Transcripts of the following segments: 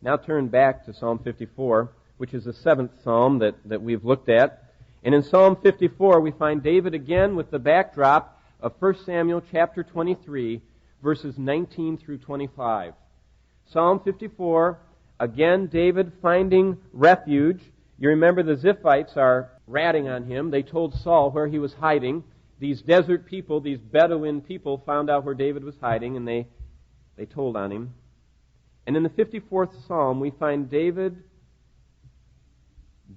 Now turn back to Psalm 54, which is the 7th psalm that we've looked at. And in Psalm 54, we find David again with the backdrop of 1 Samuel chapter 23, verses 19 through 25. Psalm 54, again, David finding refuge. You remember the Ziphites are ratting on him. They told Saul where he was hiding. These desert people, these Bedouin people, found out where David was hiding, and they told on him. And in the 54th Psalm, we find David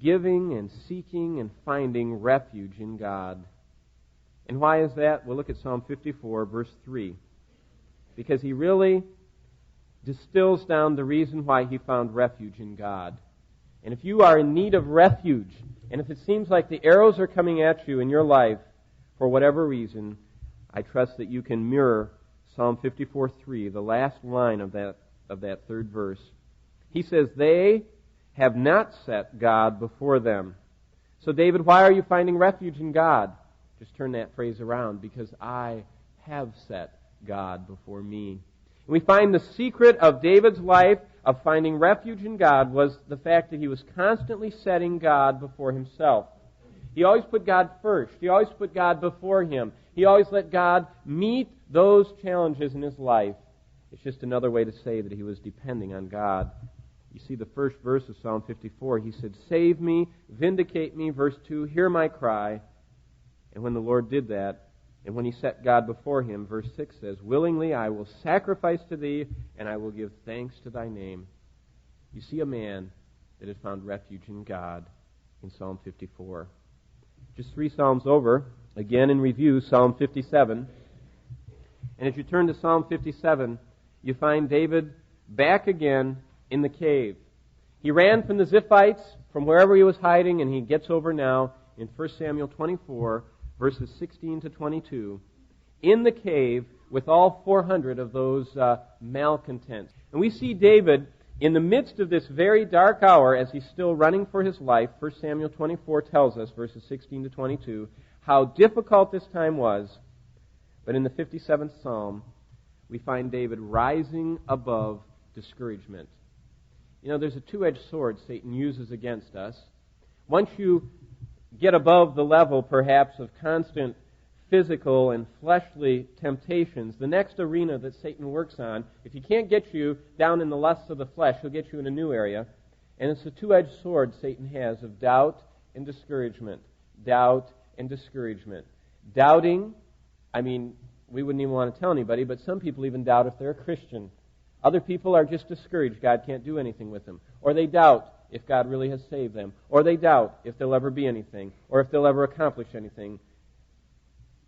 giving and seeking and finding refuge in God. And why is that? We'll look at Psalm 54, verse 3. Because he really distills down the reason why he found refuge in God. And if you are in need of refuge, and if it seems like the arrows are coming at you in your life for whatever reason, I trust that you can mirror Psalm 54:3, the last line of that third verse. He says, "They have not set God before them." So David, why are you finding refuge in God? Just turn that phrase around, because I have set God before me. And we find the secret of David's life of finding refuge in God was the fact that he was constantly setting God before himself. He always put God first. He always put God before him. He always let God meet those challenges in his life. It's just another way to say that he was depending on God. You see the first verse of Psalm 54, he said, "Save me, vindicate me." Verse 2, "Hear my cry." And when the Lord did that, and when he set God before him, verse 6 says, "Willingly I will sacrifice to thee, and I will give thanks to thy name." You see a man that has found refuge in God in Psalm 54. Just 3 Psalms over, again in review, Psalm 57. And as you turn to Psalm 57, you find David back again in the cave. He ran from the Ziphites, from wherever he was hiding, and he gets over now in 1 Samuel 24, verses 16 to 22, in the cave with all 400 of those malcontents. And we see David in the midst of this very dark hour, as he's still running for his life. 1 Samuel 24 tells us, verses 16 to 22, how difficult this time was. But in the 57th Psalm, we find David rising above discouragement. You know, there's a two-edged sword Satan uses against us. Once you get above the level, perhaps, of constant physical and fleshly temptations, the next arena that Satan works on, if he can't get you down in the lusts of the flesh, he'll get you in a new area. And it's a two-edged sword Satan has of doubt and discouragement. Doubt and discouragement. Doubting, I mean, we wouldn't even want to tell anybody, but some people even doubt if they're a Christian. Other people are just discouraged. God can't do anything with them. Or they doubt if God really has saved them. Or they doubt if there'll ever be anything. Or if they'll ever accomplish anything.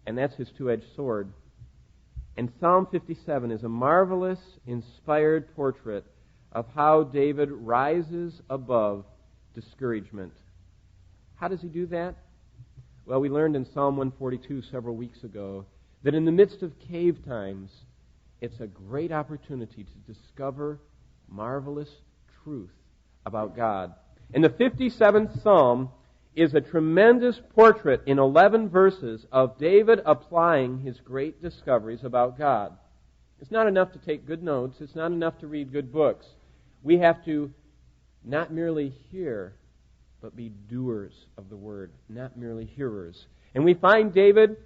And that's his two-edged sword. And Psalm 57 is a marvelous, inspired portrait of how David rises above discouragement. How does he do that? Well, we learned in Psalm 142 several weeks ago that in the midst of cave times, it's a great opportunity to discover marvelous truth about God. And the 57th Psalm is a tremendous portrait in 11 verses of David applying his great discoveries about God. It's not enough to take good notes. It's not enough to read good books. We have to not merely hear, but be doers of the Word, not merely hearers. And we find David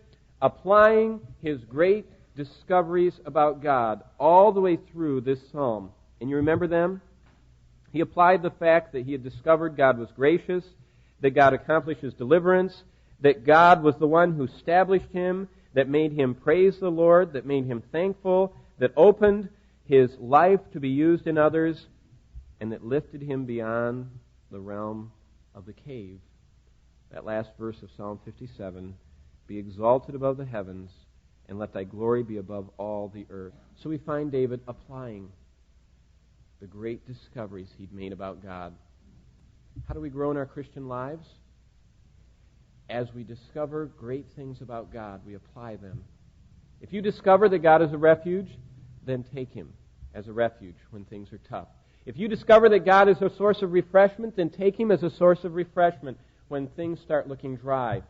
applying his great discoveries about God all the way through this psalm. And you remember them? He applied the fact that he had discovered God was gracious, that God accomplished his deliverance, that God was the one who established him, that made him praise the Lord, that made him thankful, that opened his life to be used in others, and that lifted him beyond the realm of the cave. That last verse of Psalm 57, "Be exalted above the heavens, and let thy glory be above all the earth." So we find David applying the great discoveries he'd made about God. How do we grow in our Christian lives? As we discover great things about God, we apply them. If you discover that God is a refuge, then take Him as a refuge when things are tough. If you discover that God is a source of refreshment, then take Him as a source of refreshment when things start looking dry.